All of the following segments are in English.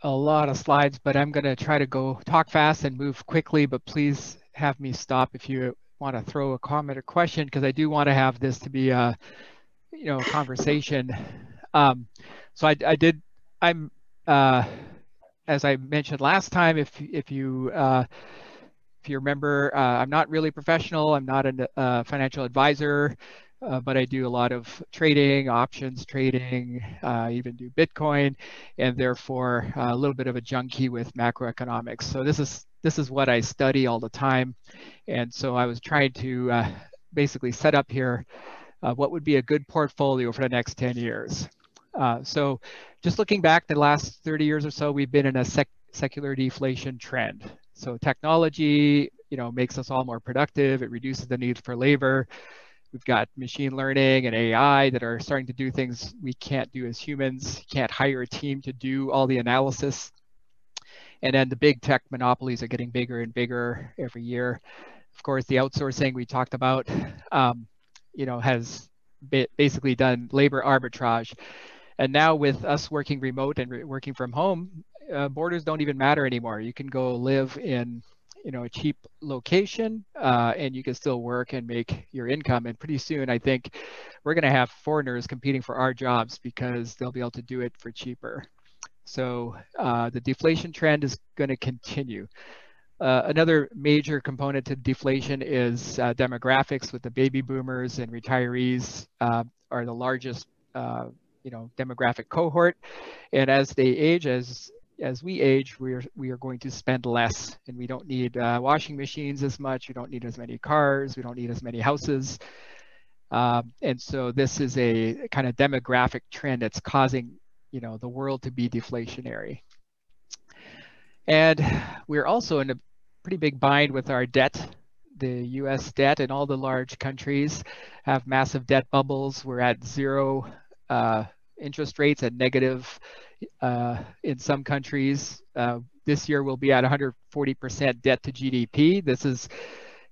a lot of slides, but I'm going to try to talk fast and move quickly, but please have me stop if you want to throw a comment or question, because I do want to have this to be a, conversation. Um, so I did, I'm, uh, as I mentioned last time, if you remember, I'm not really professional. I'm not a financial advisor, but I do a lot of trading, options trading, even do Bitcoin, and therefore a little bit of a junkie with macroeconomics. So this is what I study all the time, and so I was trying to basically set up here what would be a good portfolio for the next 10 years. So just looking back the last 30 years or so, we've been in a secular deflation trend. So technology, makes us all more productive. It reduces the need for labor. We've got machine learning and AI that are starting to do things we can't do as humans. You can't hire a team to do all the analysis. And then the big tech monopolies are getting bigger and bigger every year. Of course, the outsourcing we talked about, has basically done labor arbitrage. And now with us working remote and working from home, borders don't even matter anymore. You can go live in, a cheap location, and you can still work and make your income. And pretty soon, I think we're going to have foreigners competing for our jobs because they'll be able to do it for cheaper. So the deflation trend is going to continue. Another major component to deflation is demographics, with the baby boomers and retirees are the largest demographic cohort. And as they age, as we age, we are going to spend less, and we don't need washing machines as much. We don't need as many cars. We don't need as many houses. And so this is a kind of demographic trend that's causing the world to be deflationary. And we're also in a pretty big bind with our debt. The US debt and all the large countries have massive debt bubbles. We're at zero interest rates and negative in some countries. This year we'll be at 140% debt to GDP. This is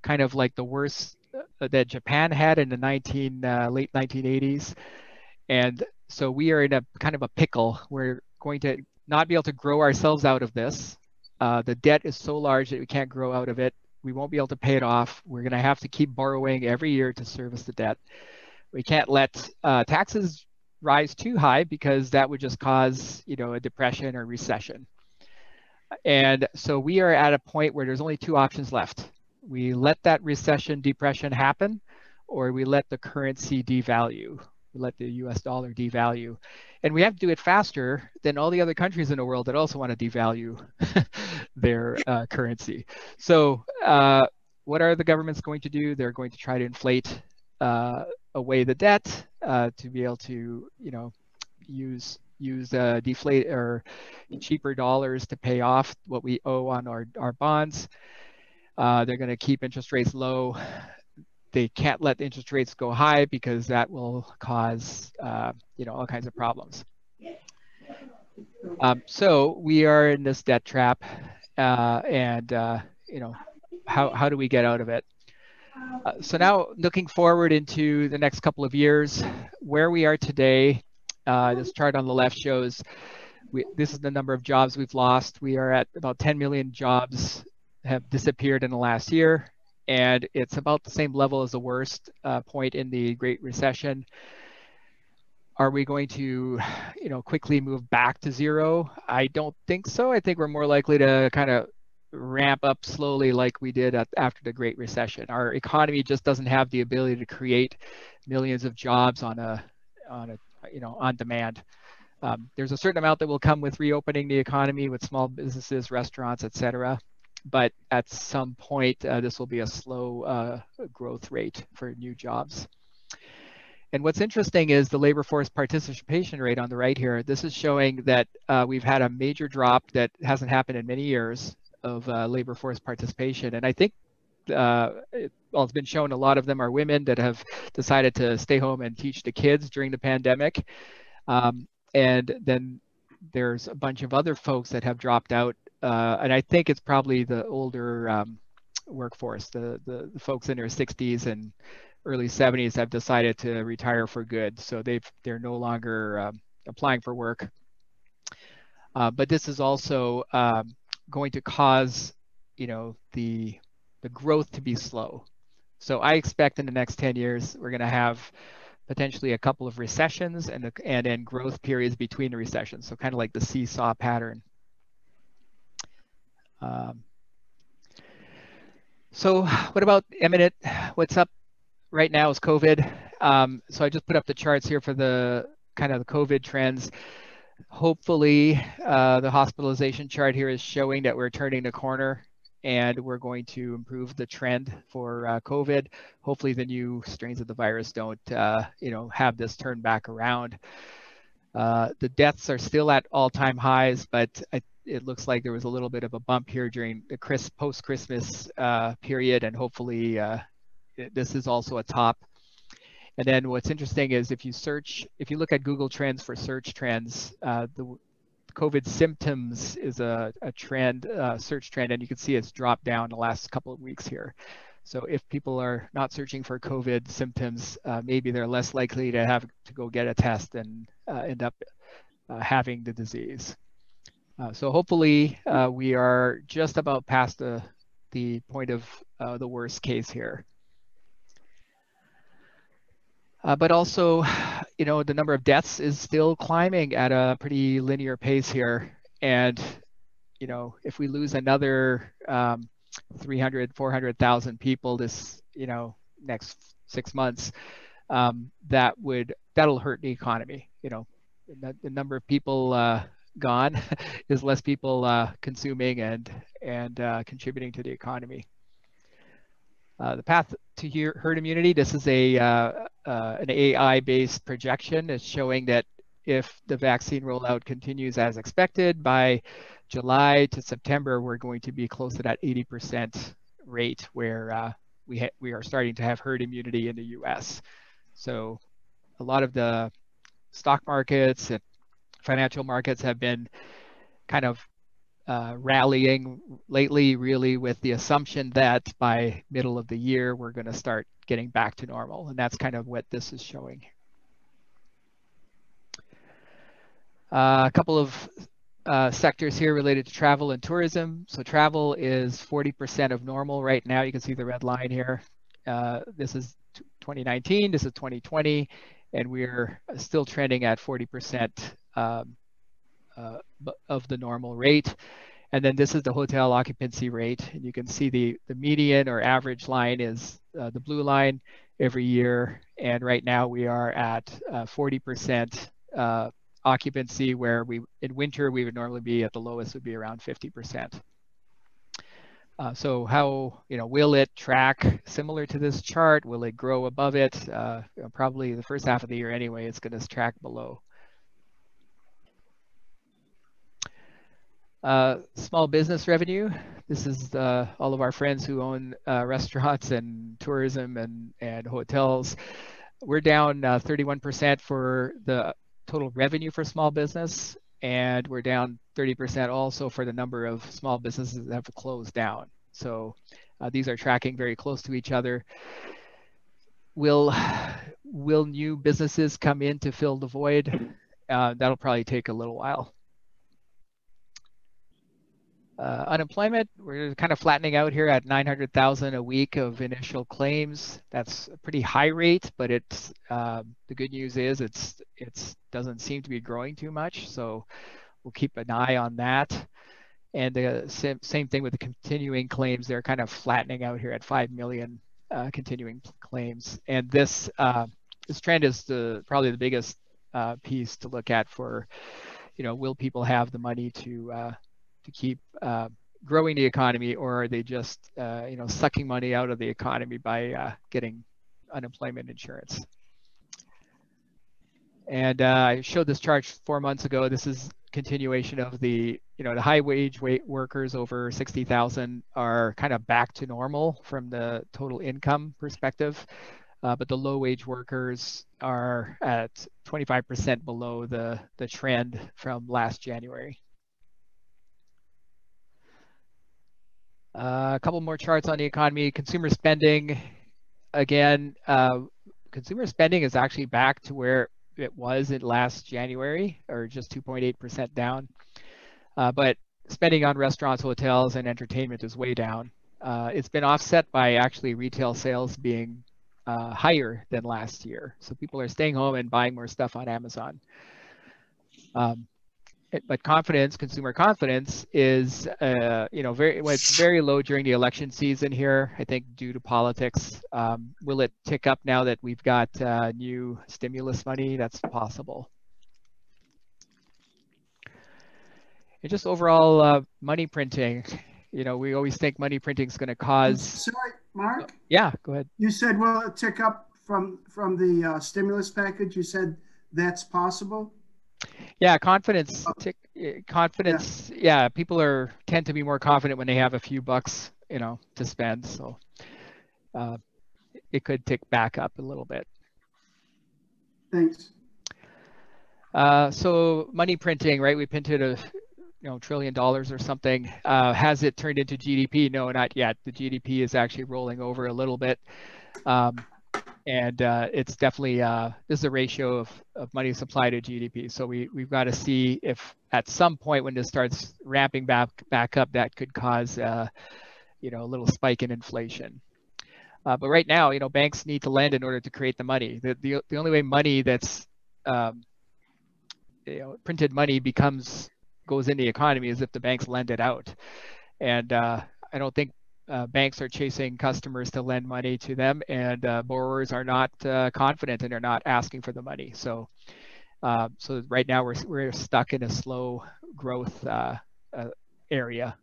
kind of like the worst that Japan had in the late 1980s. And so we are in a kind of a pickle. We're going to not be able to grow ourselves out of this. The debt is so large that we can't grow out of it. We won't be able to pay it off. We're going to have to keep borrowing every year to service the debt. We can't let taxes rise too high, because that would just cause, a depression or recession. And so we are at a point where there's only two options left. We let that recession, depression happen, or we let the currency devalue. We let the US dollar devalue. And we have to do it faster than all the other countries in the world that also want to devalue their currency. So what are the governments going to do? They're going to try to inflate away the debt to be able to, use deflate or cheaper dollars to pay off what we owe on our bonds. They're going to keep interest rates low. They can't let the interest rates go high, because that will cause all kinds of problems. So we are in this debt trap, and how do we get out of it? So now looking forward into the next couple of years, where we are today, this chart on the left shows this is the number of jobs we've lost. We are at about 10 million jobs have disappeared in the last year, and it's about the same level as the worst point in the Great Recession. Are we going to, quickly move back to zero? I don't think so. I think we're more likely to kind of ramp up slowly, like we did after the Great Recession. Our economy just doesn't have the ability to create millions of jobs on demand. There's a certain amount that will come with reopening the economy, with small businesses, restaurants, etc. But at some point, this will be a slow growth rate for new jobs. And what's interesting is the labor force participation rate on the right here. This is showing that we've had a major drop that hasn't happened in many years of labor force participation. And I think it's been shown a lot of them are women that have decided to stay home and teach the kids during the pandemic. And then there's a bunch of other folks that have dropped out. And I think it's probably the older workforce, the folks in their 60s and early 70s have decided to retire for good. So they're no longer applying for work. But this is also going to cause, the growth to be slow. So I expect in the next 10 years, we're going to have potentially a couple of recessions and then growth periods between the recessions. So kind of like the seesaw pattern. Um, so what about imminent? What's up right now is COVID. So I just put up the charts here for the kind of the COVID trends. Hopefully, the hospitalization chart here is showing that we're turning the corner and we're going to improve the trend for COVID. Hopefully, the new strains of the virus don't, have this turn back around. The deaths are still at all-time highs, but it looks like there was a little bit of a bump here during the post-Christmas period, and hopefully this is also a top. And then what's interesting is if you look at Google Trends for search trends, the COVID symptoms is a trend, search trend, and you can see it's dropped down the last couple of weeks here. So if people are not searching for COVID symptoms, maybe they're less likely to have to go get a test and end up having the disease. So hopefully we are just about past the point of the worst case here. But also, the number of deaths is still climbing at a pretty linear pace here. And, if we lose another 300, 400,000 people this, next 6 months, that'll hurt the economy. The number of people gone is less people consuming and contributing to the economy. The path to herd immunity, this is an AI-based projection. It's showing that if the vaccine rollout continues as expected, by July to September, we're going to be close to that 80% rate where we are starting to have herd immunity in the US. So a lot of the stock markets and financial markets have been kind of rallying lately, really with the assumption that by middle of the year, we're going to start getting back to normal. And that's kind of what this is showing. A couple of sectors here related to travel and tourism. So travel is 40% of normal right now. You can see the red line here. This is 2019, this is 2020, and we're still trending at 40% of the normal rate. And then this is the hotel occupancy rate. And you can see the median or average line is the blue line every year. And right now we are at 40% occupancy, where in winter we would normally be at the lowest would be around 50%. So how, will it track similar to this chart? Will it grow above it? Probably the first half of the year anyway, it's going to track below. Small business revenue. This is all of our friends who own restaurants and tourism and hotels. We're down 31% for the total revenue for small business, and we're down 30% also for the number of small businesses that have closed down. So these are tracking very close to each other. Will new businesses come in to fill the void? That'll probably take a little while. Unemployment, we're kind of flattening out here at 900,000 a week of initial claims. That's a pretty high rate, but it's the good news is it doesn't seem to be growing too much. So we'll keep an eye on that. And the same thing with the continuing claims. They're kind of flattening out here at 5 million continuing claims. And this trend is probably the biggest piece to look at for, will people have the money to keep growing the economy, or are they just sucking money out of the economy by getting unemployment insurance? And I showed this chart 4 months ago. This is continuation of the the high wage workers over 60,000 are kind of back to normal from the total income perspective, but the low wage workers are at 25% below the trend from last January. A couple more charts on the economy. Consumer spending, again, consumer spending is actually back to where it was in last January, or just 2.8% down. But spending on restaurants, hotels, and entertainment is way down. It's been offset by actually retail sales being higher than last year. So people are staying home and buying more stuff on Amazon. But confidence, consumer confidence is, it's very low during the election season here, I think due to politics. Will it tick up now that we've got new stimulus money? That's possible. And just overall money printing, we always think money printing is going to cause. Sorry, Mark. Yeah, go ahead. You said, will it tick up from the stimulus package? You said that's possible. Yeah, confidence. Confidence. Yeah, people tend to be more confident when they have a few bucks, to spend. So it could tick back up a little bit. Thanks. So money printing, right? We printed $1 trillion or something. Has it turned into GDP? No, not yet. The GDP is actually rolling over a little bit. And it's definitely, this is a ratio of money supply to GDP. So we've got to see if at some point when this starts ramping back up, that could cause, a little spike in inflation. But right now, banks need to lend in order to create the money. The only way money that's, printed money goes in the economy is if the banks lend it out. And I don't think banks are chasing customers to lend money to them, and borrowers are not confident and they're not asking for the money. So right now we're stuck in a slow growth area.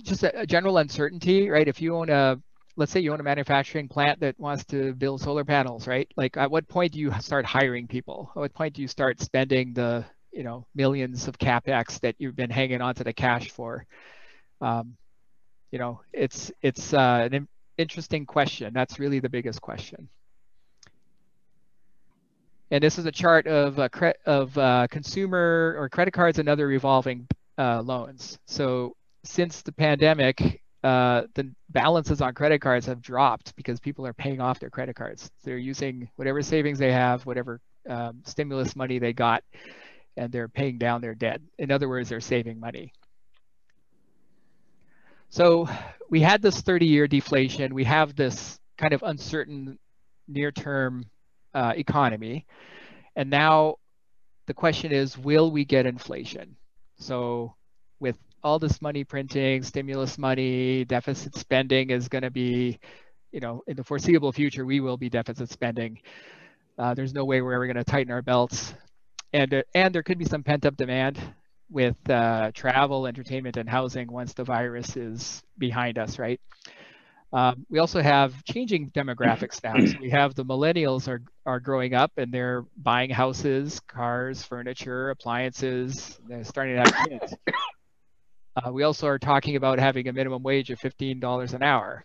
Just a general uncertainty, right? If you let's say you own a manufacturing plant that wants to build solar panels, right? Like at what point do you start hiring people? At what point do you start spending the millions of capex that you've been hanging on to the cash for? It's an interesting question. That's really the biggest question. And this is a chart of consumer or credit cards and other revolving loans. So since the pandemic, the balances on credit cards have dropped because people are paying off their credit cards. They're using whatever savings they have, whatever stimulus money they got, and they're paying down their debt. In other words, they're saving money. So we had this 30-year deflation. We have this kind of uncertain near-term economy. And now the question is, will we get inflation? So with all this money printing, stimulus money, deficit spending is going to be, in the foreseeable future, we will be deficit spending. There's no way we're ever going to tighten our belts. And there could be some pent-up demand with travel, entertainment, and housing once the virus is behind us, right? We also have changing demographics now. So we have the millennials are growing up and they're buying houses, cars, furniture, appliances. They're starting to have kids. We also are talking about having a minimum wage of $15 an hour.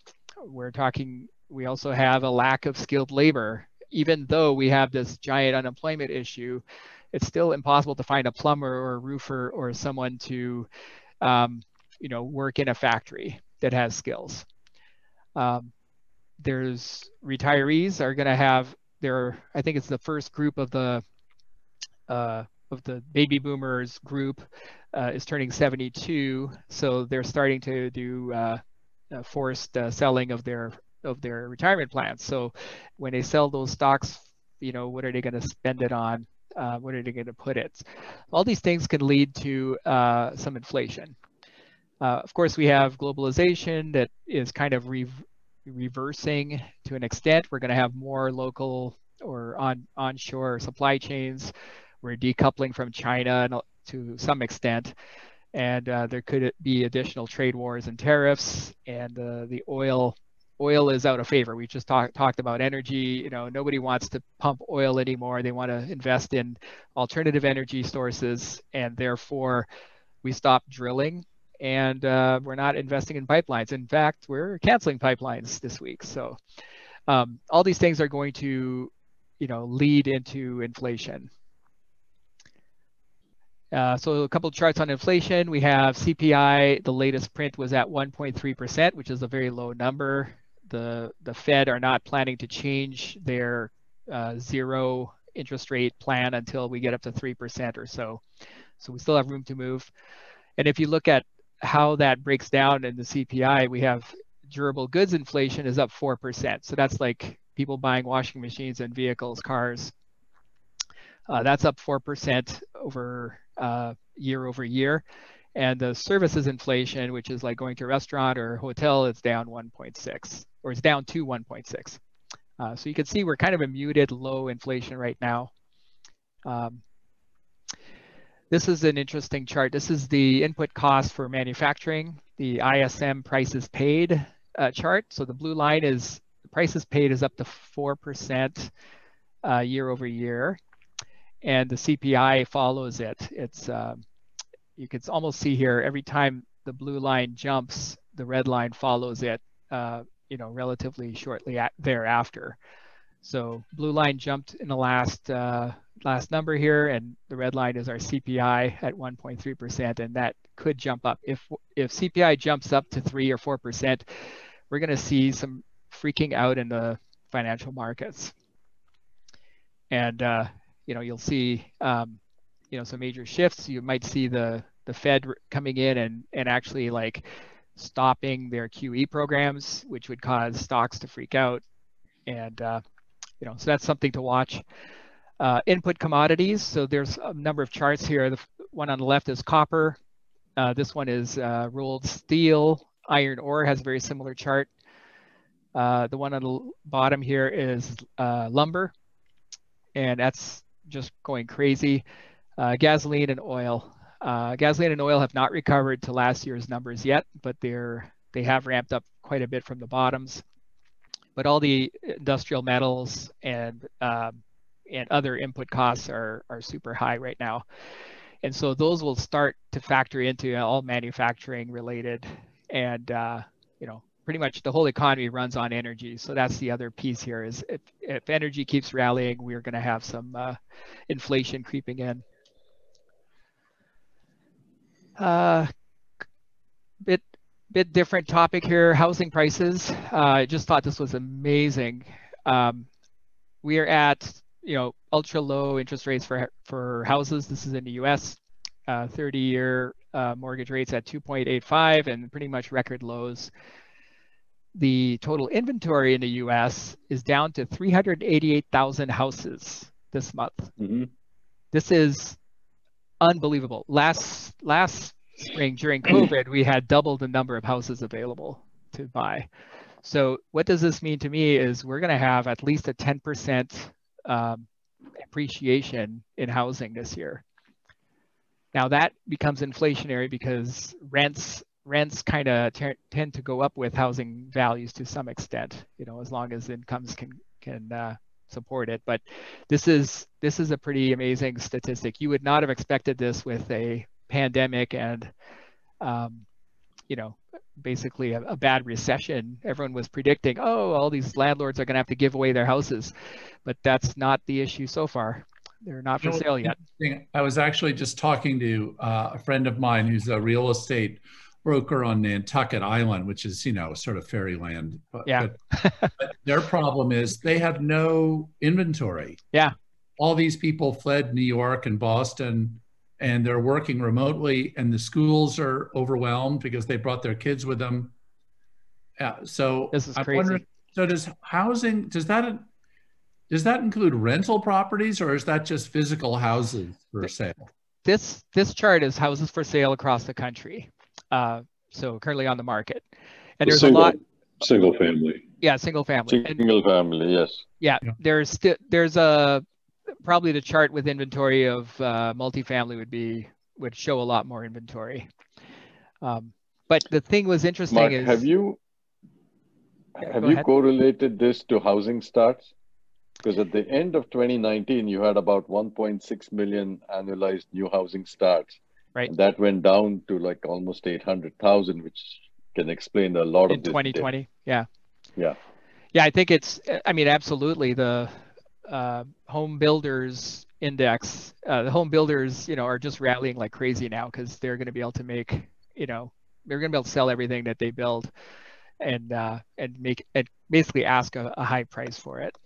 We also have a lack of skilled labor. Even though we have this giant unemployment issue, it's still impossible to find a plumber or a roofer or someone to, work in a factory that has skills. There's retirees are going to have I think it's the first group of the baby boomers group is turning 72, so they're starting to do forced selling of their retirement plans. So when they sell those stocks, what are they going to spend it on? What are they going to put it? All these things can lead to some inflation. Of course, we have globalization that is kind of reversing to an extent. We're going to have more local or onshore supply chains. We're decoupling from China to some extent, and there could be additional trade wars and tariffs. And the oil is out of favor. We just talked about energy. Nobody wants to pump oil anymore. They want to invest in alternative energy sources, and therefore we stopped drilling. And we're not investing in pipelines. In fact, we're canceling pipelines this week. So all these things are going to, lead into inflation. So a couple of charts on inflation. We have CPI. The latest print was at 1.3%, which is a very low number. The Fed are not planning to change their zero interest rate plan until we get up to 3% or so. So we still have room to move. And if you look at how that breaks down in the CPI, we have durable goods inflation is up 4%. So that's like people buying washing machines and vehicles, cars. That's up 4% over year over year. And the services inflation, which is like going to a restaurant or a hotel, is down 1.6, or it's down to 1.6. So you can see we're kind of a muted low inflation right now. This is an interesting chart. This is the input cost for manufacturing, the ISM prices paid chart. So the blue line is the prices paid is up to 4% year over year, and the CPI follows it. It's you can almost see here every time the blue line jumps, the red line follows it, relatively shortly thereafter. So blue line jumped in the last number here, and the red line is our CPI at 1.3%, and that could jump up. If CPI jumps up to 3 or 4%, we're going to see some freaking out in the financial markets, and you'll see some major shifts. You might see the Fed coming in and actually like stopping their QE programs, which would cause stocks to freak out, and so that's something to watch. Input commodities. So there's a number of charts here. The one on the left is copper. This one is rolled steel. Iron ore has a very similar chart. The one on the bottom here is lumber, and that's just going crazy. Gasoline and oil. Gasoline and oil have not recovered to last year's numbers yet, but they have ramped up quite a bit from the bottoms. But all the industrial metals and other input costs are super high right now. And so those will start to factor into all manufacturing related, and pretty much the whole economy runs on energy. So that's the other piece here is if energy keeps rallying, we're going to have some inflation creeping in. Bit different topic here, housing prices. I just thought this was amazing. We are at ultra low interest rates for houses. This is in the US. 30-year mortgage rates at 2.85 and pretty much record lows. The total inventory in the US is down to 388,000 houses this month. Mm-hmm. This is unbelievable. Last spring during COVID, we had double the number of houses available to buy. So what does this mean to me is we're going to have at least a 10% appreciation in housing this year. Now that becomes inflationary because rents kind of tend to go up with housing values to some extent, as long as incomes can support it. But this is a pretty amazing statistic. You would not have expected this with a pandemic and basically a bad recession. Everyone was predicting, all these landlords are going to have to give away their houses, but that's not the issue so far. They're not for sale yet. I was actually just talking to a friend of mine who's a real estate broker on Nantucket Island, which is, sort of fairyland. Yeah. But their problem is they have no inventory. Yeah. All these people fled New York and Boston, and they're working remotely, and the schools are overwhelmed because they brought their kids with them. Yeah. So this is I'm crazy. wondering, so does housing, does that include rental properties, or is that just physical houses for sale? This chart is houses for sale across the country. So currently on the market, and there's a lot. Single family. Yeah, single family. Single family, yes. Yeah, there's probably the chart with inventory of multifamily would show a lot more inventory. But the thing was interesting Mark, is have you correlated this to housing starts? Because at the end of 2019, you had about 1.6 million annualized new housing starts. Right. And that went down to like almost 800,000, which can explain a lot of this. In 2020, dip. Yeah. Yeah. Yeah, I think absolutely the home builders index, the home builders, are just rallying like crazy now because they're going to be able to make, they're going to be able to sell everything that they build and basically ask a high price for it.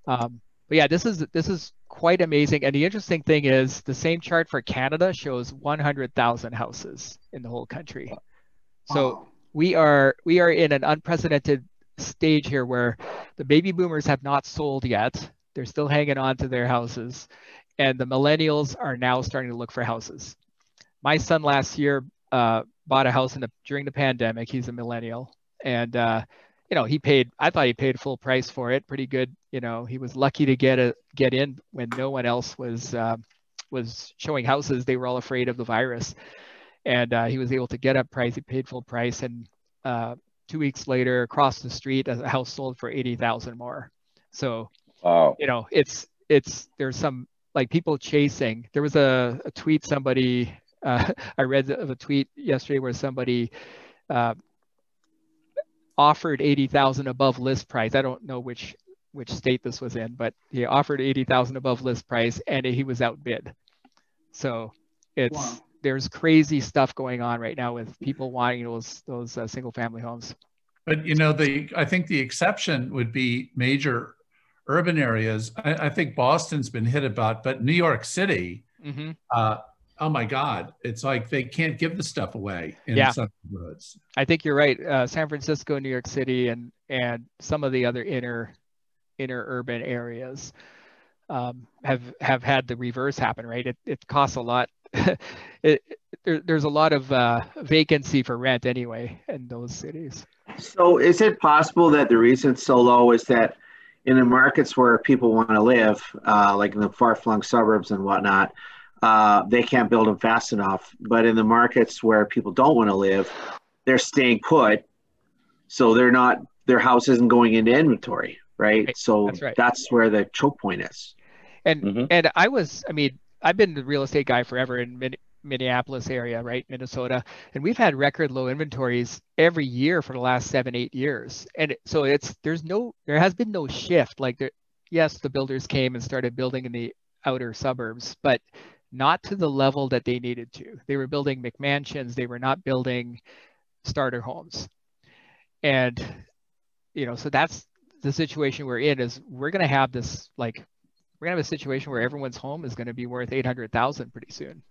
But yeah, this is quite amazing. And the interesting thing is the same chart for Canada shows 100,000 houses in the whole country. So Wow. we are in an unprecedented stage here where the baby boomers have not sold yet. They're still hanging on to their houses, and the millennials are now starting to look for houses. My son last year bought a house during the pandemic. He's a millennial, and I thought he paid full price for it. Pretty good. He was lucky to get in when no one else was showing houses. They were all afraid of the virus, and he was able to get up price. He paid full price, and 2 weeks later, across the street, a house sold for 80,000 more. So, Wow. there's some like people chasing. There was a tweet somebody I read of a tweet yesterday where somebody offered 80,000 above list price. I don't know which state this was in, but he offered 80,000 above list price, and he was outbid. So there's crazy stuff going on right now with people wanting those single family homes. But I think the exception would be major urban areas. I think Boston's been hit about, but New York City, oh my God, it's like they can't give the stuff away in some neighborhoods. I think you're right. San Francisco, New York City, and some of the other inner urban areas have had the reverse happen, right? It costs a lot. There's a lot of vacancy for rent anyway in those cities. So is it possible that the reason it's so low is that in the markets where people want to live, like in the far-flung suburbs and whatnot, they can't build them fast enough. But in the markets where people don't want to live, they're staying put. So their house isn't going into inventory, right? So that's where the choke point is. And I've been the real estate guy forever in Minneapolis area, right? Minnesota. And we've had record low inventories every year for the last 7-8 years. And so there has been no shift. Like yes, the builders came and started building in the outer suburbs, but not to the level that they needed to. They were building McMansions. They were not building starter homes. And, so that's the situation we're in. Is we're going to have this, we're going to have a situation where everyone's home is going to be worth 800,000 pretty soon.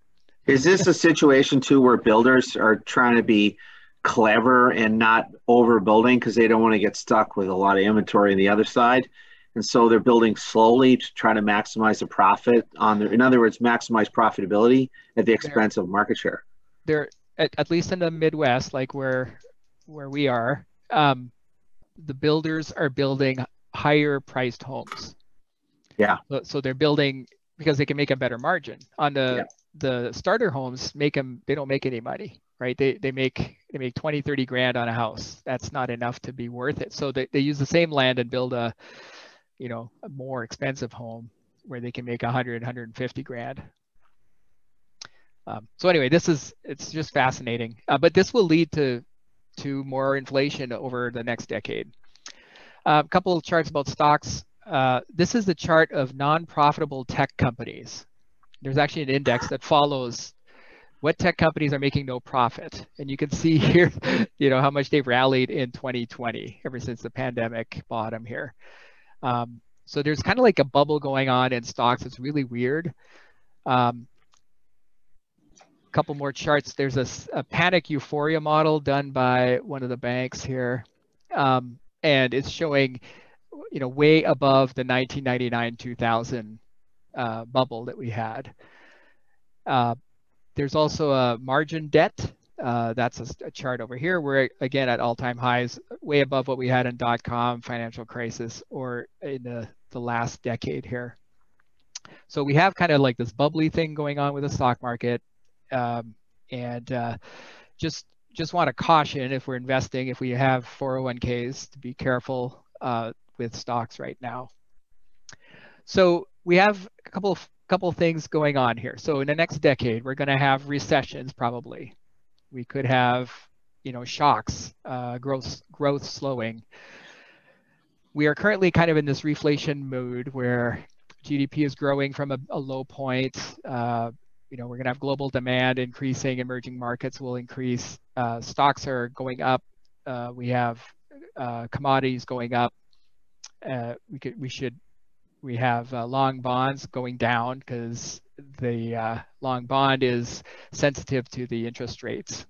Is this a situation too where builders are trying to be clever and not overbuilding because they don't want to get stuck with a lot of inventory on the other side? And so they're building slowly to try to maximize the profit in other words, maximize profitability at the expense of market share. They're at least in the Midwest, like where we are, the builders are building higher priced homes. Yeah. So they're building because they can make a better margin. On the starter homes, they don't make any money, right? They make 20, 30 grand on a house. That's not enough to be worth it. So they use the same land and build a more expensive home where they can make 100, 150 grand. So anyway, it's just fascinating. But this will lead to more inflation over the next decade. A couple of charts about stocks. This is the chart of non-profitable tech companies. There's actually an index that follows what tech companies are making no profit. And you can see here, how much they've rallied in 2020, ever since the pandemic bottom here. So there's kind of like a bubble going on in stocks. It's really weird. Couple more charts. There's a panic euphoria model done by one of the banks here. And it's showing, way above the 1999-2000 bubble that we had. There's also a margin debt. That's a chart over here. We're again at all-time highs, way above what we had in .com financial crisis or in the last decade here. So we have kind of like this bubbly thing going on with the stock market. Just want to caution if we're investing, if we have 401ks, to be careful with stocks right now. So we have a couple of things going on here. So in the next decade, we're going to have recessions probably. We could have, shocks, growth slowing. We are currently kind of in this reflation mood where GDP is growing from a low point. We're going to have global demand increasing, emerging markets will increase, stocks are going up, we have commodities going up. We we have long bonds going down because the long bond is sensitive to the interest rates.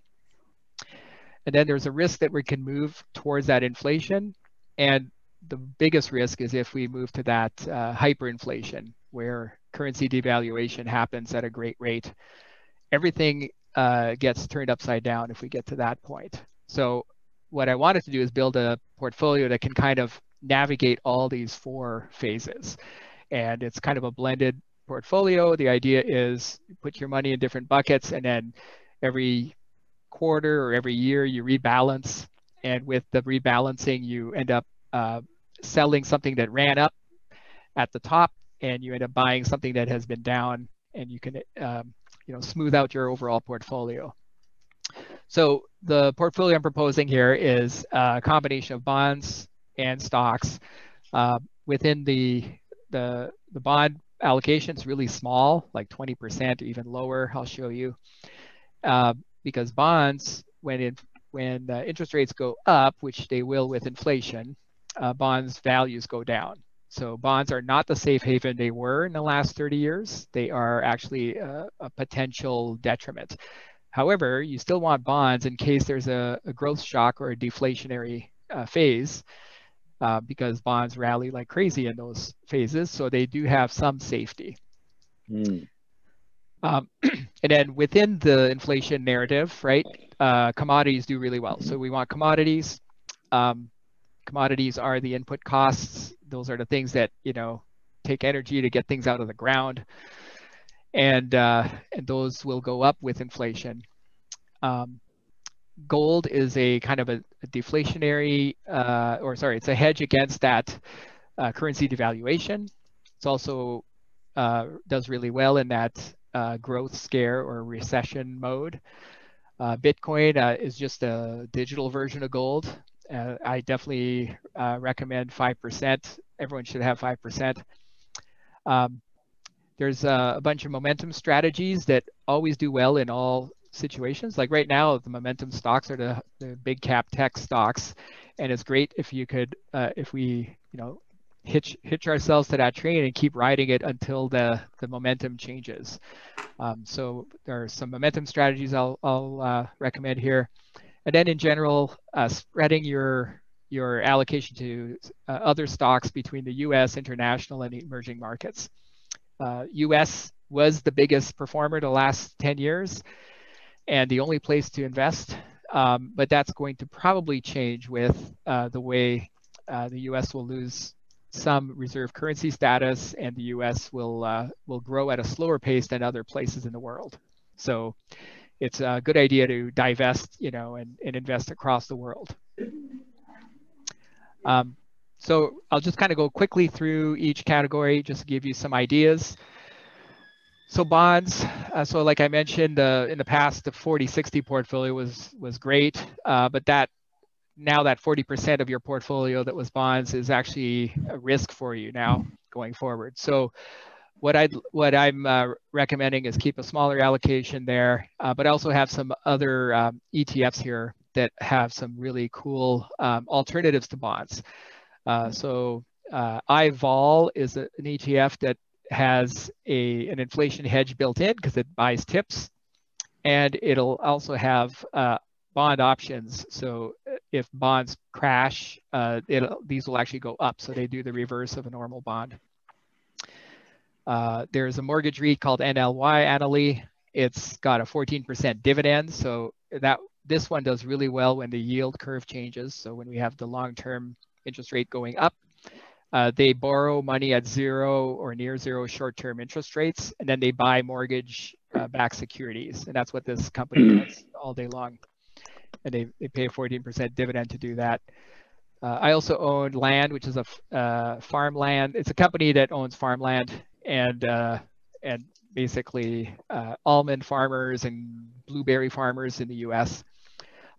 And then there's a risk that we can move towards that inflation. And the biggest risk is if we move to that hyperinflation, where currency devaluation happens at a great rate. Everything gets turned upside down if we get to that point. So what I wanted to do is build a portfolio that can kind of navigate all these 4 phases. And it's kind of a blended portfolio. The idea is you put your money in different buckets, and then every quarter or every year you rebalance. And with the rebalancing, you end up selling something that ran up at the top, and you end up buying something that has been down, and you can smooth out your overall portfolio. So the portfolio I'm proposing here is a combination of bonds and stocks. Within the bond allocation is really small, like 20% or even lower. I'll show you. Because bonds, when interest rates go up, which they will with inflation, bonds values go down. So bonds are not the safe haven they were in the last 30 years. They are actually a potential detriment. However, you still want bonds in case there's a growth shock or a deflationary phase, because bonds rally like crazy in those phases. So they do have some safety. And then within the inflation narrative, right, commodities do really well. So we want commodities. Commodities are the input costs. Those are the things that, take energy to get things out of the ground. And those will go up with inflation. Gold is a kind of a deflationary, it's a hedge against that currency devaluation. It's also does really well in that growth scare or recession mode. Bitcoin is just a digital version of gold. I definitely recommend 5%. Everyone should have 5%. There's a bunch of momentum strategies that always do well in all situations. Like right now, the momentum stocks are the big cap tech stocks, and it's great if you could, if we, hitch ourselves to that train and keep riding it until the momentum changes. So there are some momentum strategies I'll recommend here. And then in general, spreading your allocation to other stocks between the US, international, and emerging markets. US was the biggest performer the last 10 years and the only place to invest, but that's going to probably change with the way the US will lose some reserve currency status, and the US will grow at a slower pace than other places in the world. So it's a good idea to divest, and invest across the world. So I'll just kind of go quickly through each category just to give you some ideas. So bonds, so like I mentioned, in the past, the 40-60 portfolio was great, but now that 40% of your portfolio that was bonds is actually a risk for you now going forward. So what I'm recommending is keep a smaller allocation there, but also have some other ETFs here that have some really cool alternatives to bonds. So iVol is an ETF that has an inflation hedge built in because it buys tips, and it'll also have bond options. So if bonds crash, these will actually go up. So they do the reverse of a normal bond. There's a mortgage REIT called NLY. It's got a 14% dividend. So this one does really well when the yield curve changes. So when we have the long-term interest rate going up, they borrow money at zero or near zero short-term interest rates, and then they buy mortgage-backed securities. And that's what this company does all day long. And they pay a 14% dividend to do that. I also own Land, which is a farmland. It's a company that owns farmland and basically almond farmers and blueberry farmers in the U.S.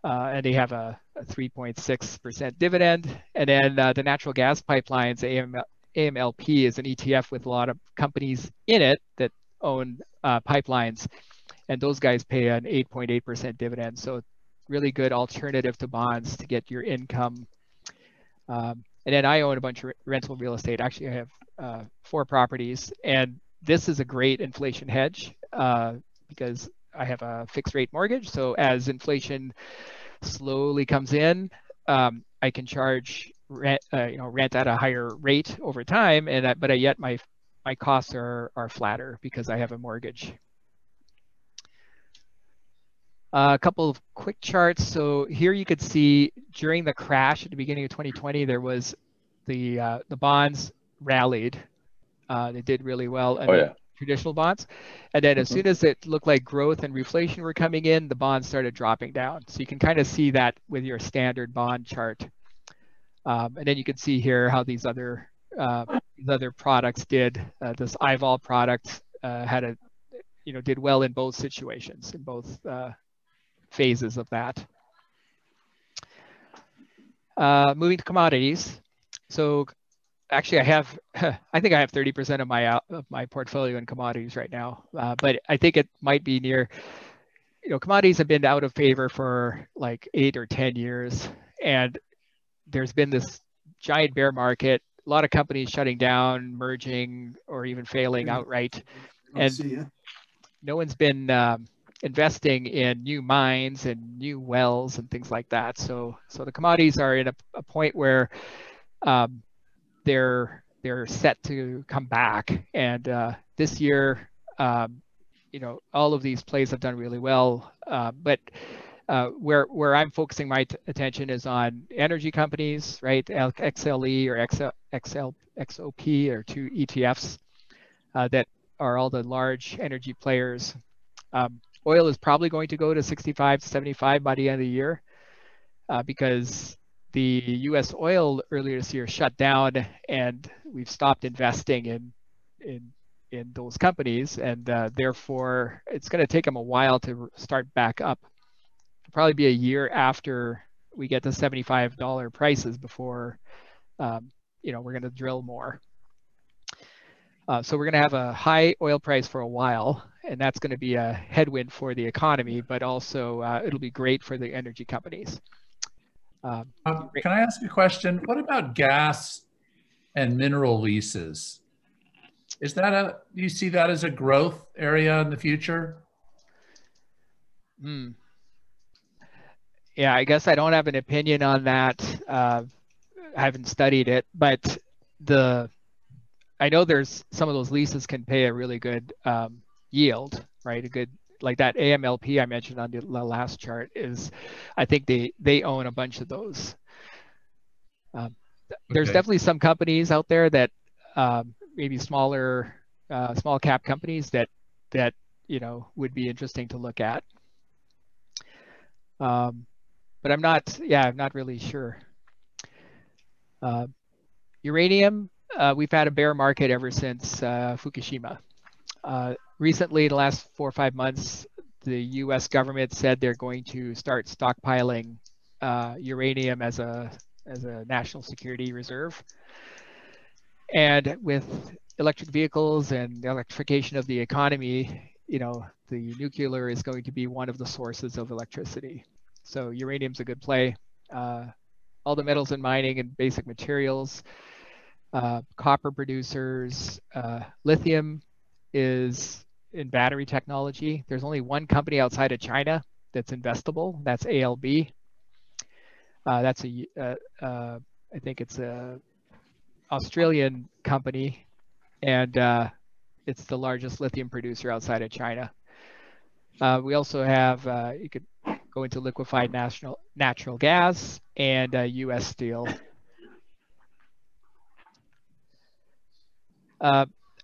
And they have a 3.6% dividend. And then the natural gas pipelines, AMLP, is an ETF with a lot of companies in it that own pipelines. And those guys pay an 8.8% dividend. So really good alternative to bonds to get your income. And then I own a bunch of rental real estate. Actually, I have four properties, and this is a great inflation hedge because I have a fixed rate mortgage. So as inflation slowly comes in, I can charge rent, rent at a higher rate over time, and but yet my costs are flatter because I have a mortgage. A couple of quick charts. So here you could see during the crash at the beginning of 2020, there was the bonds rallied. They did really well. And then traditional bonds. And then as soon as it looked like growth and reflation were coming in, the bonds started dropping down. So you can kind of see that with your standard bond chart. And then you can see here how these other products did. This IVOL product did well in both situations, in both phases of that. Moving to commodities. So actually, I think I have 30% of my portfolio in commodities right now, but I think it might be near. Commodities have been out of favor for like 8 or 10 years, and there's been this giant bear market. A lot of companies shutting down, merging, or even failing outright, and no one's been investing in new mines and new wells and things like that. So the commodities are in a point where they're set to come back. And this year, all of these plays have done really well. But where I'm focusing my attention is on energy companies, right? XLE or XOP are two ETFs that are all the large energy players. Oil is probably going to go to 65 to 75 by the end of the year because the U.S. oil earlier this year shut down, and we've stopped investing in those companies, and therefore it's going to take them a while to start back up. It'll probably be a year after we get to $75 prices before we're going to drill more. So we're going to have a high oil price for a while, and that's going to be a headwind for the economy, but also it'll be great for the energy companies. Can I ask a question? What about gas and mineral leases? Do you see that as a growth area in the future? Yeah, I guess I don't have an opinion on that. I haven't studied it, but I know there's some of those leases can pay a really good yield, right? A good, like that AMLP I mentioned on the last chart is, I think they own a bunch of those. There's definitely some companies out there that maybe small cap companies that would be interesting to look at. But I'm not really sure. Uranium. We've had a bear market ever since Fukushima. Recently, the last 4 or 5 months, the U.S. government said they're going to start stockpiling uranium as a national security reserve. And with electric vehicles and the electrification of the economy, the nuclear is going to be one of the sources of electricity. So uranium's a good play. All the metals in mining and basic materials. Copper producers, lithium is in battery technology. There's only one company outside of China that's investable. That's ALB. That's I think it's a Australian company, and it's the largest lithium producer outside of China. We also have you could go into liquefied natural gas and U.S. steel.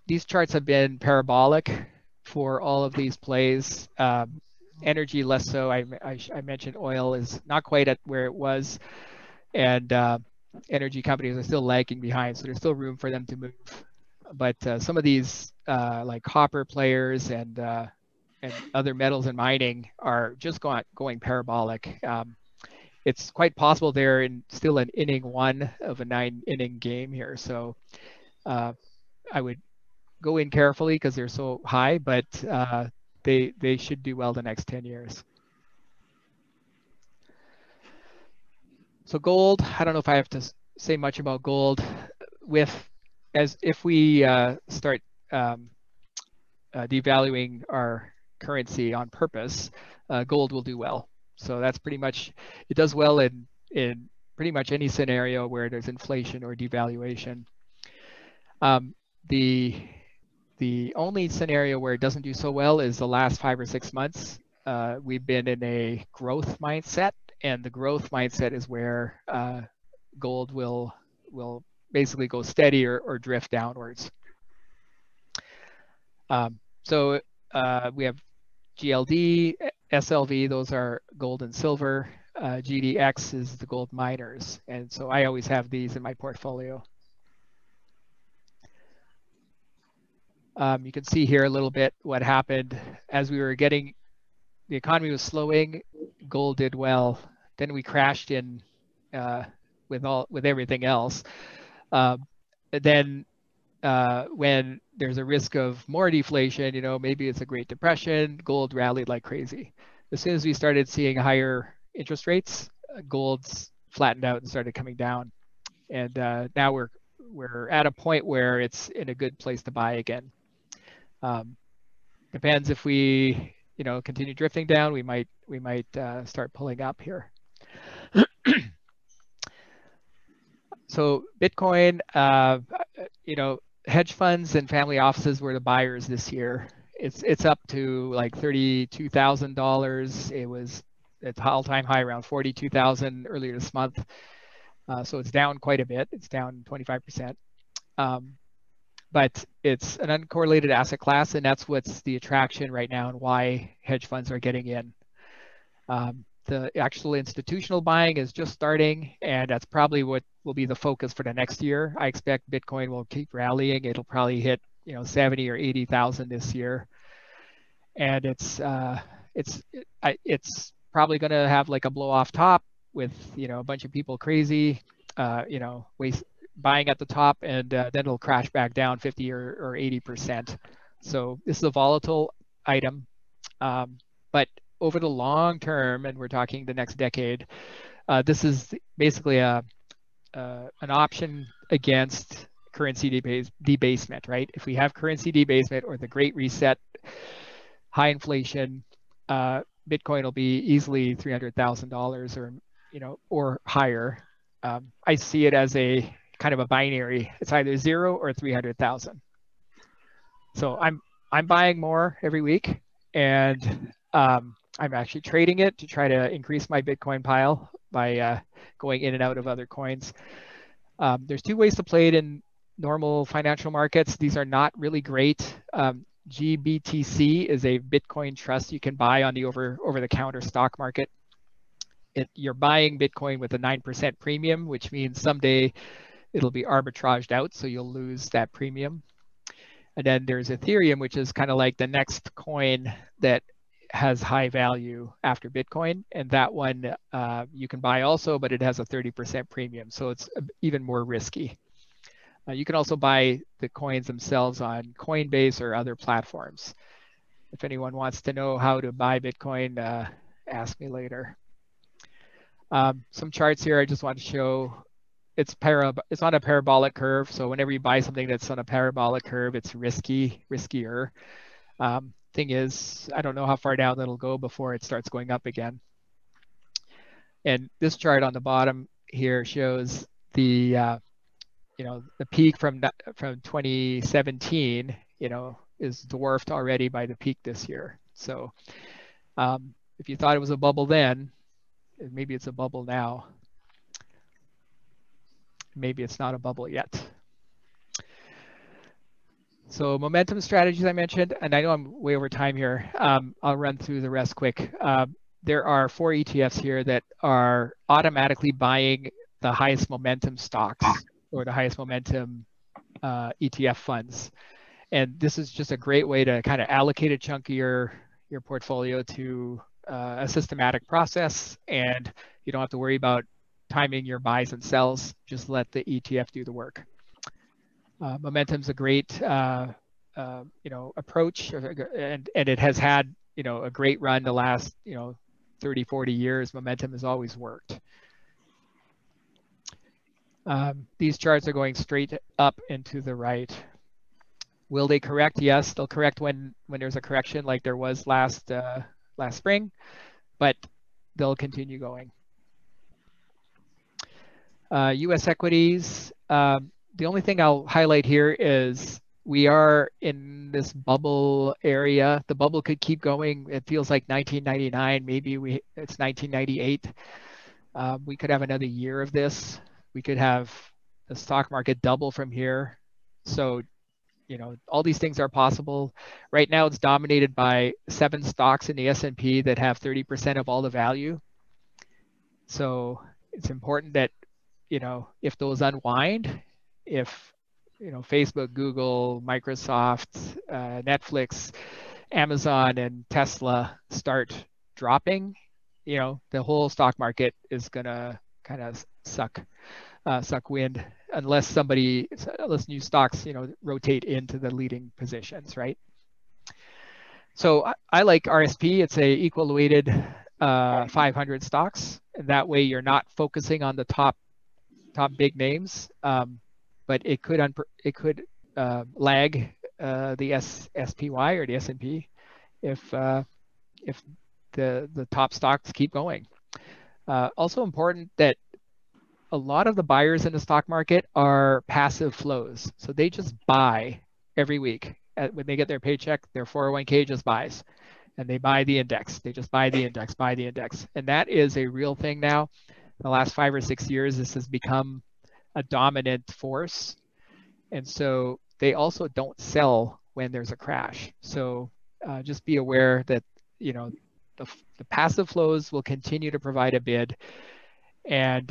These charts have been parabolic for all of these plays. Energy less so. I mentioned oil is not quite at where it was, and energy companies are still lagging behind, so there's still room for them to move. But some of these like copper players and other metals and mining are just going parabolic. It's quite possible they're still in inning 1 of a 9-inning game here. So I would go in carefully because they're so high, but they should do well the next 10 years. So gold, I don't know if I have to say much about gold. With as if we start devaluing our currency on purpose, gold will do well. So that's pretty much, it does well in pretty much any scenario where there's inflation or devaluation. The only scenario where it doesn't do so well is the last 5 or 6 months. We've been in a growth mindset, and the growth mindset is where gold will basically go steady or drift downwards. So we have GLD, SLV, those are gold and silver. GDX is the gold miners. And so I always have these in my portfolio. You can see here a little bit what happened as we were getting, the economy was slowing, gold did well. Then we crashed in with everything else. Then when there's a risk of more deflation, maybe it's a Great Depression, gold rallied like crazy. As soon as we started seeing higher interest rates, gold's flattened out and started coming down. And now we're at a point where it's in a good place to buy again. Depends if we, continue drifting down, we might start pulling up here. So Bitcoin, hedge funds and family offices were the buyers this year. It's up to like $32,000. It's all-time high around 42,000 earlier this month. So it's down quite a bit. It's down 25%. But it's an uncorrelated asset class, and that's what's the attraction right now and why hedge funds are getting in. The actual institutional buying is just starting, and that's probably what will be the focus for the next year. I expect Bitcoin will keep rallying. It'll probably hit 70 or 80,000 this year, and it's probably going to have like a blow off top with a bunch of people crazy, buying at the top, and then it'll crash back down 50 or 80%. So this is a volatile item, but over the long term, and we're talking the next decade, this is basically an option against currency debasement, right? If we have currency debasement or the Great Reset, high inflation, Bitcoin will be easily $300,000 or higher. I see it as a kind of a binary. It's either 0 or 300,000. So I'm buying more every week, and I'm actually trading it to try to increase my Bitcoin pile by going in and out of other coins. There's 2 ways to play it in normal financial markets. These are not really great. GBTC is a Bitcoin trust you can buy on the over-the-counter stock market. You're buying Bitcoin with a 9% premium, which means someday it'll be arbitraged out, so you'll lose that premium. And then there's Ethereum, which is kind of like the next coin that has high value after Bitcoin. And that one you can buy also, but it has a 30% premium, so it's even more risky. You can also buy the coins themselves on Coinbase or other platforms. If anyone wants to know how to buy Bitcoin, ask me later. Some charts here I just want to show. It's on a parabolic curve, so whenever you buy something that's on a parabolic curve, it's riskier. Thing is, I don't know how far down it'll go before it starts going up again. And this chart on the bottom here shows the the peak from 2017, is dwarfed already by the peak this year. So if you thought it was a bubble then, maybe it's a bubble now. Maybe it's not a bubble yet. So momentum strategies I mentioned, and I know I'm way over time here. I'll run through the rest quick. There are 4 ETFs here that are automatically buying the highest momentum stocks or the highest momentum ETF funds. And this is just a great way to kind of allocate a chunk of your portfolio to a systematic process, and you don't have to worry about timing your buys and sells. Just let the ETF do the work. Momentum's a great approach, and it has had a great run the last 30, 40 years. Momentum has always worked. These charts are going straight up and to the right. Will they correct? Yes, they'll correct when there's a correction like there was last spring, but they'll continue going. U.S. equities, the only thing I'll highlight here is we are in this bubble area. The bubble could keep going. It feels like 1999, maybe it's 1998. We could have another year of this. We could have the stock market double from here. So, you know, all these things are possible. Right now it's dominated by 7 stocks in the S&P that have 30% of all the value. So it's important that, you know, if those unwind, if, you know, Facebook, Google, Microsoft, Netflix, Amazon, and Tesla start dropping, you know, the whole stock market is gonna kind of suck wind unless new stocks, you know, rotate into the leading positions, right? So I like RSP. It's a equal weighted 500 stocks, and that way you're not focusing on the top big names, but it could lag the SPY or the S&P if the top stocks keep going. Also important that a lot of the buyers in the stock market are passive flows. So they just buy every week. When they get their paycheck, their 401k just buys. And they buy the index. They just buy the index, buy the index. And that is a real thing now. The last 5 or 6 years, this has become a dominant force. And so they also don't sell when there's a crash. So just be aware that, you know, the passive flows will continue to provide a bid. And,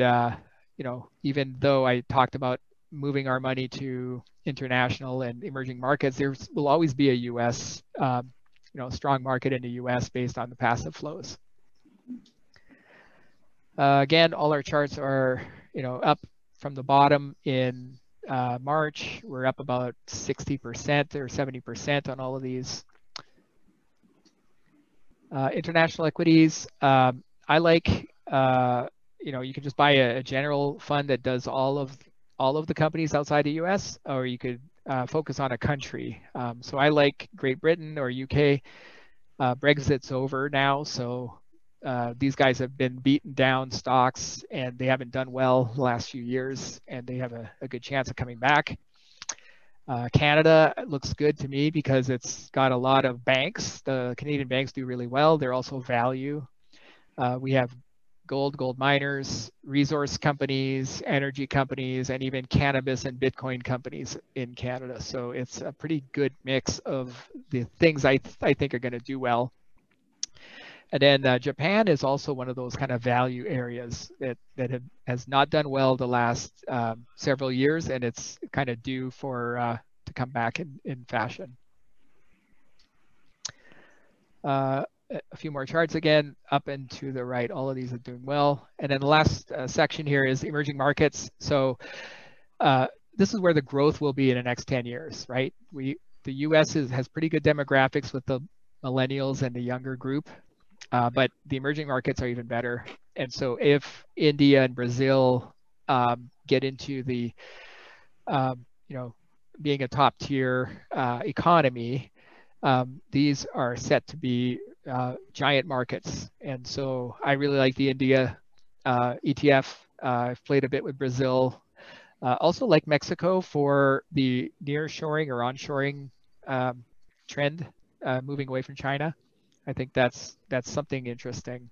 you know, even though I talked about moving our money to international and emerging markets, there will always be a U.S., you know, strong market in the U.S. based on the passive flows. Again, all our charts are, you know, up from the bottom in March. We're up about 60% or 70% on all of these. International equities, I like, you know, you can just buy a general fund that does all of the companies outside the U.S., or you could focus on a country. So I like Great Britain or UK. Brexit's over now, so these guys have been beaten down stocks and they haven't done well the last few years, and they have a good chance of coming back. Canada looks good to me because it's got a lot of banks. The Canadian banks do really well. They're also value. We have gold miners, resource companies, energy companies, and even cannabis and Bitcoin companies in Canada. So it's a pretty good mix of the things I think are going to do well. And then Japan is also one of those kind of value areas that has not done well the last several years, and it's kind of due for to come back in fashion. A few more charts again, up and to the right. All of these are doing well. And then the last section here is emerging markets. So this is where the growth will be in the next 10 years, right? The US has pretty good demographics with the millennials and the younger group, but the emerging markets are even better. And so if India and Brazil get into the, you know, being a top tier economy, these are set to be giant markets. And so I really like the India ETF. I've played a bit with Brazil. Also like Mexico for the nearshoring or onshoring trend, moving away from China. I think that's something interesting.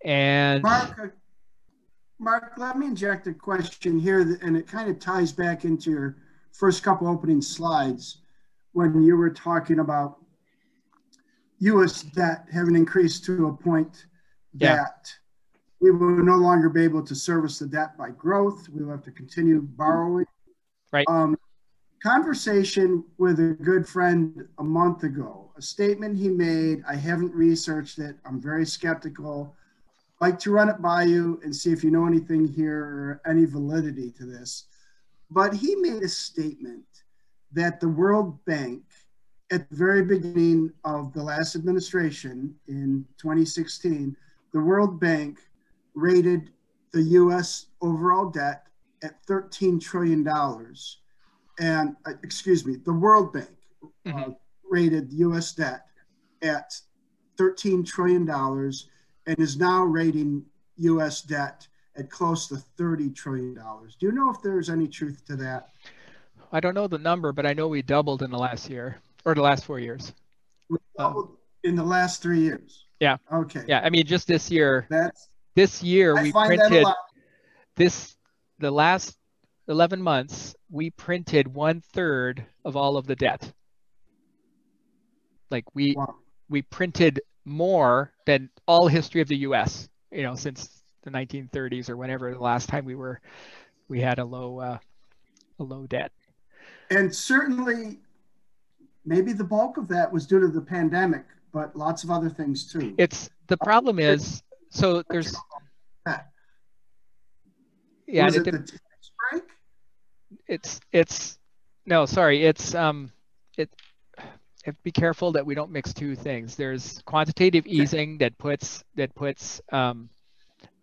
And Mark, let me inject a question here, and it kind of ties back into your first couple opening slides when you were talking about U.S. debt having increased to a point that we will no longer be able to service the debt by growth. We will have to continue borrowing. Right. Conversation with a good friend a month ago, a statement he made, I haven't researched it. I'm very skeptical. Like to run it by you and see if you know anything here or any validity to this. But he made a statement that the World Bank, at the very beginning of the last administration in 2016, the World Bank rated the U.S. overall debt at $13 trillion. And, excuse me, the World Bank rated U.S. debt at $13 trillion and is now rating U.S. debt at close to $30 trillion. Do you know if there's any truth to that? I don't know the number, but I know we doubled in the last year or the last 4 years. We doubled in the last 3 years. Yeah. Okay. Yeah. I mean, just this year. That's. This year I we find printed that a lot. the last 11 months we printed 1/3 of all of the debt. Like we printed more than all history of the U.S. Since the 1930s or whenever the last time we had a low debt. And certainly, maybe the bulk of that was due to the pandemic, but lots of other things too. The problem is, so there's. Yeah, was it the tax break? Be careful that we don't mix two things. There's quantitative easing that puts the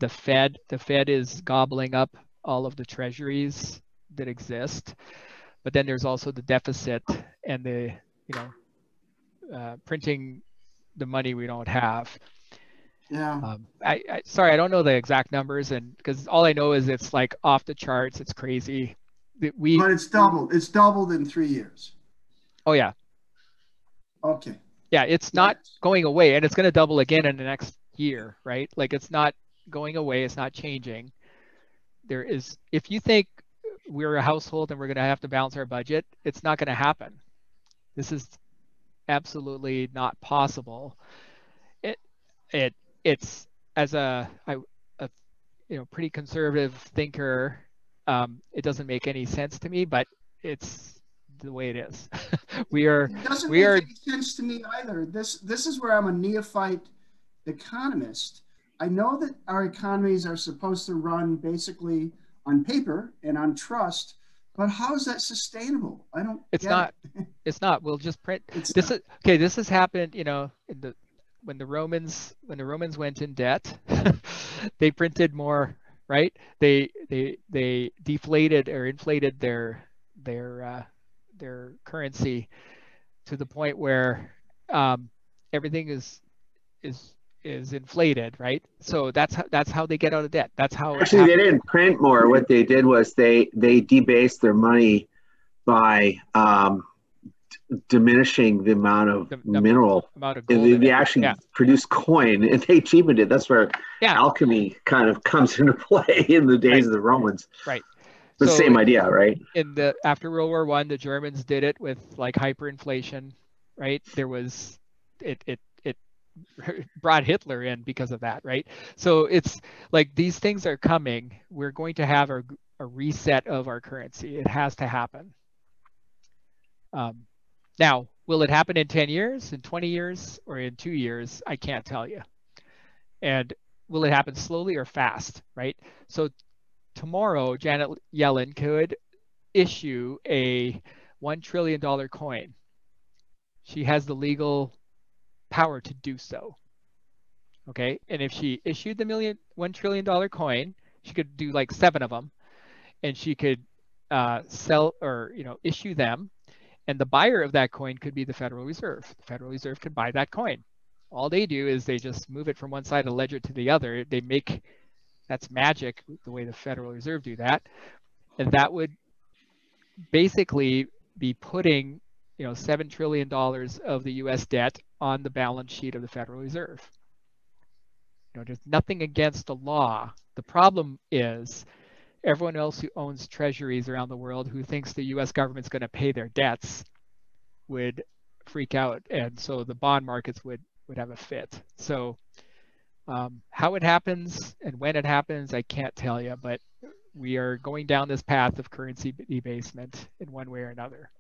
Fed is gobbling up all of the treasuries that exist, but then there's also the deficit and the printing the money we don't have. Yeah. Sorry, I don't know the exact numbers, and because all I know is it's like off the charts. It's crazy. But it's doubled. It's doubled in 3 years. Oh yeah. Okay. Yeah, it's not going away, and it's going to double again in the next year, right? Like it's not going away. It's not changing. If you think we're a household and we're going to have to balance our budget, it's not going to happen. This is absolutely not possible. It's as a pretty conservative thinker, it doesn't make any sense to me, but it's the way it is. It doesn't make any sense to me either. This is where I'm a neophyte economist. I know that our economies are supposed to run basically on paper and on trust, but how is that sustainable? I don't. It's not. It's not. We'll just print. This has happened. When the Romans went in debt, they printed more, right? They deflated or inflated their currency to the point where everything is inflated, right? So that's how they get out of debt. That's how. Actually, they didn't print more. What they did was they debased their money by diminishing the amount of mineral. Amount of gold they actually produced coin, and they cheapened it. That's where alchemy kind of comes into play in the days of the Romans. Right. The same idea, right? After World War I, the Germans did it with like hyperinflation, right? There was it brought Hitler in because of that, right? So it's like these things are coming. We're going to have a reset of our currency. It has to happen. Now, will it happen in 10 years, in 20 years, or in 2 years? I can't tell you. And will it happen slowly or fast, right? So tomorrow, Janet Yellen could issue a $1 trillion coin. She has the legal power to do so. Okay, and if she issued the $1 trillion coin, she could do like 7 of them, and she could sell or issue them. And the buyer of that coin could be the Federal Reserve. The Federal Reserve could buy that coin. All they do is they just move it from one side of the ledger to the other. That's magic, the way the Federal Reserve do that. And that would basically be putting, $7 trillion of the U.S. debt on the balance sheet of the Federal Reserve. There's nothing against the law. The problem is everyone else who owns treasuries around the world who thinks the U.S. government's going to pay their debts would freak out, and so the bond markets would have a fit. So how it happens and when it happens, I can't tell you, but we are going down this path of currency debasement in one way or another.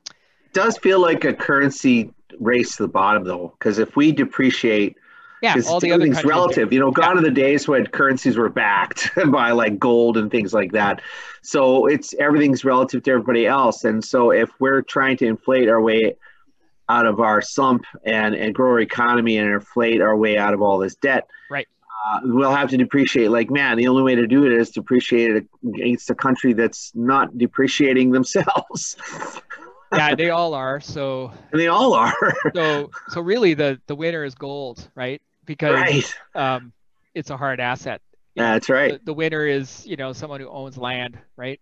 It does feel like a currency race to the bottom, though, because if we depreciate, all the other countries relative. Gone are the days when currencies were backed by like gold and things like that. So everything's relative to everybody else. And so if we're trying to inflate our way out of our slump and grow our economy and inflate our way out of all this debt, right? we'll have to depreciate. Like, man, the only way to do it is depreciate it against a country that's not depreciating themselves. Yeah, they all are. So and they all are. so really the winner is gold, right? Because right. It's a hard asset. That's right. The winner is, someone who owns land, right?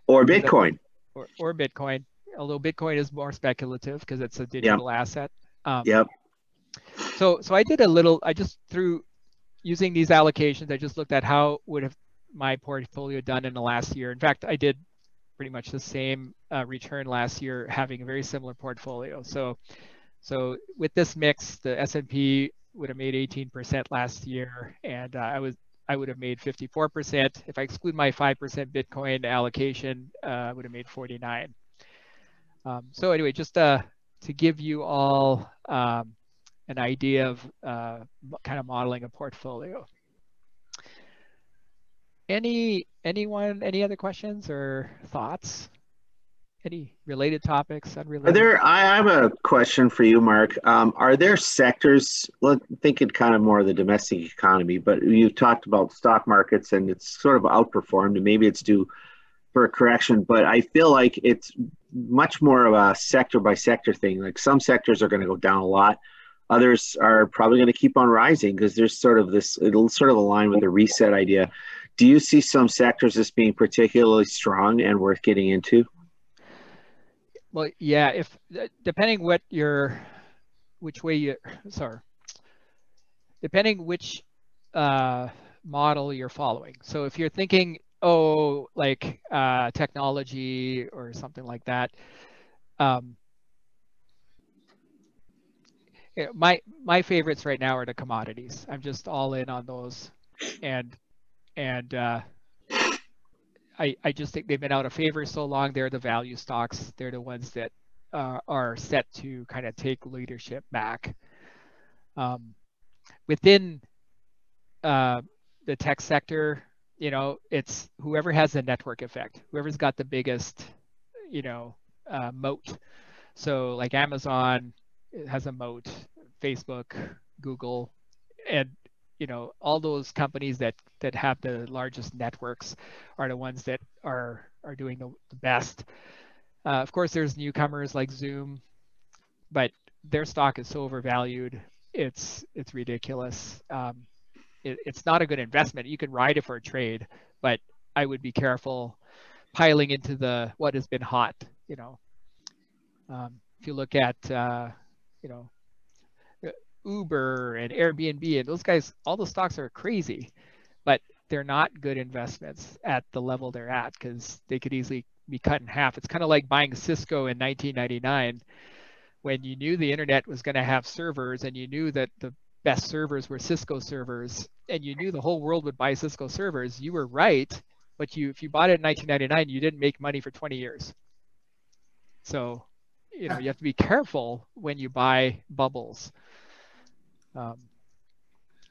Or Bitcoin. Or Bitcoin, although Bitcoin is more speculative because it's a digital asset. Yep. So I just through using these allocations, I just looked at how would have my portfolio done in the last year. In fact, I did pretty much the same return last year, having a very similar portfolio. So with this mix, the S&P would have made 18% last year, and I would have made 54%. If I exclude my 5% Bitcoin allocation, I would have made 49. So anyway, just to give you all an idea of kind of modeling a portfolio. Anyone, any other questions or thoughts? Any related topics, unrelated? I have a question for you, Mark. Are there sectors, thinking kind of more of the domestic economy, but you talked about stock markets and it's sort of outperformed, and maybe it's due for a correction, but I feel like it's much more of a sector by sector thing. Like some sectors are going to go down a lot. Others are probably going to keep on rising because there's sort of this, it'll sort of align with the reset idea. Do you see some sectors as being particularly strong and worth getting into? Well, yeah, depending depending which model you're following. So if you're thinking, like technology or something like that, my favorites right now are the commodities. I'm just all in on those, and I just think they've been out of favor so long. They're the value stocks. They're the ones that are set to kind of take leadership back. Within the tech sector, it's whoever has the network effect, whoever's got the biggest, moat. So like Amazon has a moat, Facebook, Google, and all those companies that have the largest networks are the ones that are doing the best. Of course, there's newcomers like Zoom, but their stock is so overvalued, it's ridiculous. It's not a good investment. You can ride it for a trade, but I would be careful piling into what has been hot. If you look at Uber and Airbnb and those guys, all the stocks are crazy, but they're not good investments at the level they're at because they could easily be cut in half. It's kind of like buying Cisco in 1999 when you knew the internet was going to have servers and you knew that the best servers were Cisco servers and you knew the whole world would buy Cisco servers. You were right, but if you bought it in 1999, you didn't make money for 20 years. So, you have to be careful when you buy bubbles.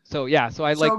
So I like.